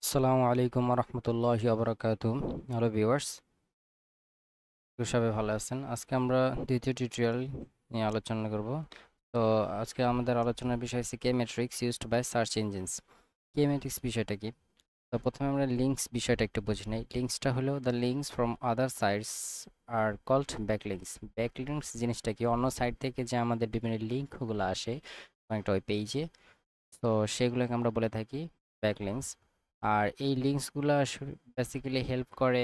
আসসালামু আলাইকুম রহমতুল্লাহি ওবরাকাতু। হ্যালো ভিউয়ার্স, সবাই ভালো আছেন? আজকে আমরা দ্বিতীয় টিউটোরিয়াল নিয়ে আলোচনা করব। তো আজকে আমাদের আলোচনার বিষয় হচ্ছে key metrics used by search engines. Key metrics বিষয়টা কি? তো প্রথমে আমরা লিঙ্কস বিষয়টা একটু বুঝে নিই। লিঙ্কসটা হলো the links from other sites are called backlinks. Backlinks জিনিসটা কি? অন্য সাইট থেকে যে আমাদের বিভিন্ন লিঙ্কগুলো আসে একটা ওই পেজে, তো সেগুলোকে আমরা বলে থাকি ব্যাকলিঙ্কস। আর এই লিঙ্কসগুলো বেসিক্যালি হেল্প করে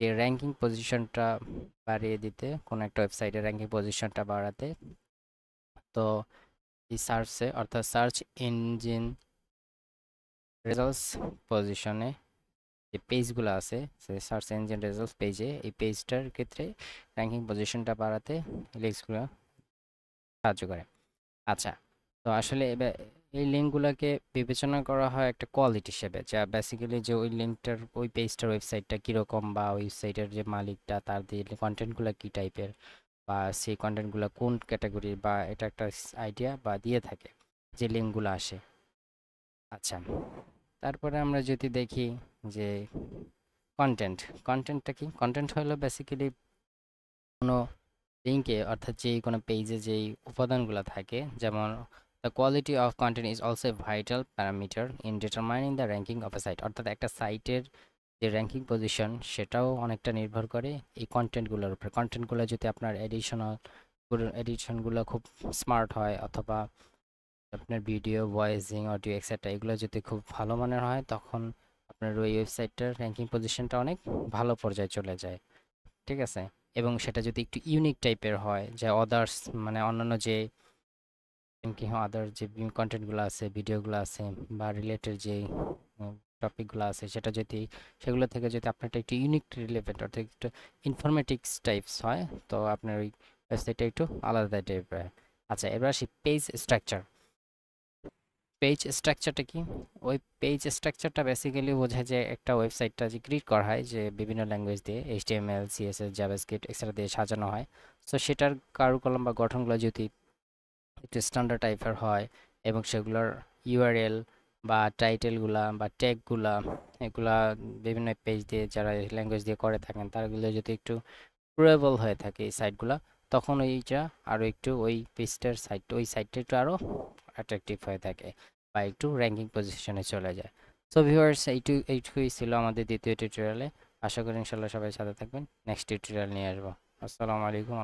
যে র্যাঙ্কিং পজিশনটা বাড়িয়ে দিতে, কোনো একটা ওয়েবসাইটের র্যাঙ্কিং পজিশনটা বাড়াতে। তো এই সার্চে অর্থাৎ সার্চ ইঞ্জিন রেজাল্টস পজিশনে যে পেজগুলো আছে, সে সার্চ ইঞ্জিন রেজাল্টস পেজে, এই পেজটার ক্ষেত্রে র্যাঙ্কিং পজিশনটা বাড়াতে লিঙ্কসগুলো সাহায্য করে। আচ্ছা, তো আসলে এই লিঙ্কগুলোকে বিবেচনা করা হয় একটা কোয়ালিটি হিসেবে, যা বেসিক্যালি যে ওই লিঙ্কটার ওই পেজটার ওয়েবসাইটটা কীরকম, বা ওয়েবসাইটের যে মালিকটা তার দিয়ে কন্টেন্টগুলো কী টাইপের, বা সেই কন্টেন্টগুলো কোন ক্যাটাগরির, বা এটা একটা আইডিয়া বা দিয়ে থাকে যে লিঙ্কগুলো আসে। আচ্ছা, তারপরে আমরা যদি দেখি যে কন্টেন্টটা কি? কন্টেন্ট হলো বেসিক্যালি কোনো লিঙ্কে অর্থাৎ যেই কোনো পেজে যেই উপাদানগুলো থাকে, যেমন the quality of content is also a vital parameter in determining the ranking of a site. অর্থাৎ একটা সাইটের যে র্যাঙ্কিং পজিশন সেটাও অনেকটা নির্ভর করে এই কন্টেন্টগুলোর উপরে। কন্টেন্টগুলো যদি আপনার এডিশনগুলো খুব স্মার্ট হয়, অথবা আপনার ভিডিও, ভয়েসিং, অডিও এক্সেট্রা এগুলো যদি খুব ভালো মানের হয়, তখন আপনার ওই ওয়েবসাইটটার র্যাঙ্কিং পজিশনটা অনেক ভালো পর্যায়ে চলে যায়। ঠিক আছে? এবং সেটা যদি একটু ইউনিক টাইপের হয়, যে আদার্স মানে অন্যান্য যে কি আদার যে কন্টেন্টগুলো আছে, ভিডিওগুলো আছে, বা রিলেটেড যে টপিকগুলো আছে, সেটা যদি সেগুলো থেকে যদি আপনারটা একটু ইউনিক রিলেভেন্ট অর্থাৎ একটু ইনফরমেটিক্স টাইপস হয়, তো আপনার ওই ওয়েবসাইটটা একটু আলাদা টাইপের। আচ্ছা, এবার আসি পেজ স্ট্রাকচার। পেজ স্ট্রাকচারটা কি? ওই পেজ স্ট্রাকচারটা বেসিক্যালি বোঝায় যে একটা ওয়েবসাইটটা যে ক্রিয়েট করা হয়, যে বিভিন্ন ল্যাঙ্গুয়েজ দিয়ে এইচটিএমএল, সিএসএস, জাভাস্ক্রিপ্ট এক্সট্রা দিয়ে সাজানো হয়। তো সেটার কারুকলাম বা গঠনগুলো যদি একটু স্ট্যান্ডার্ড টাইপের হয়, এবং সেগুলোর ইউআরএল বা টাইটেলগুলা বা ট্যাগগুলা এগুলা বিভিন্ন পেজ দিয়ে যারা ল্যাঙ্গুয়েজ দিয়ে করে থাকেন তারগুলো যদি একটু প্রুভেবল হয়ে থাকে এই সাইটগুলা, তখন ওইটা আরও একটু ওই পেজটার ওই সাইটটা একটু আরও অ্যাট্রাকটিভ হয়ে থাকে, বা একটু র্যাঙ্কিং পজিশনে চলে যায়। সো ভিউয়ার্স, এইটুকুই ছিল আমাদের দ্বিতীয় টিউটোরিয়ালে। আশা করি ইনশাল্লাহ সবাই সাথে থাকবেন। নেক্সট টিউটোরিয়াল নিয়ে আসবো। আসসালামু আলাইকুম।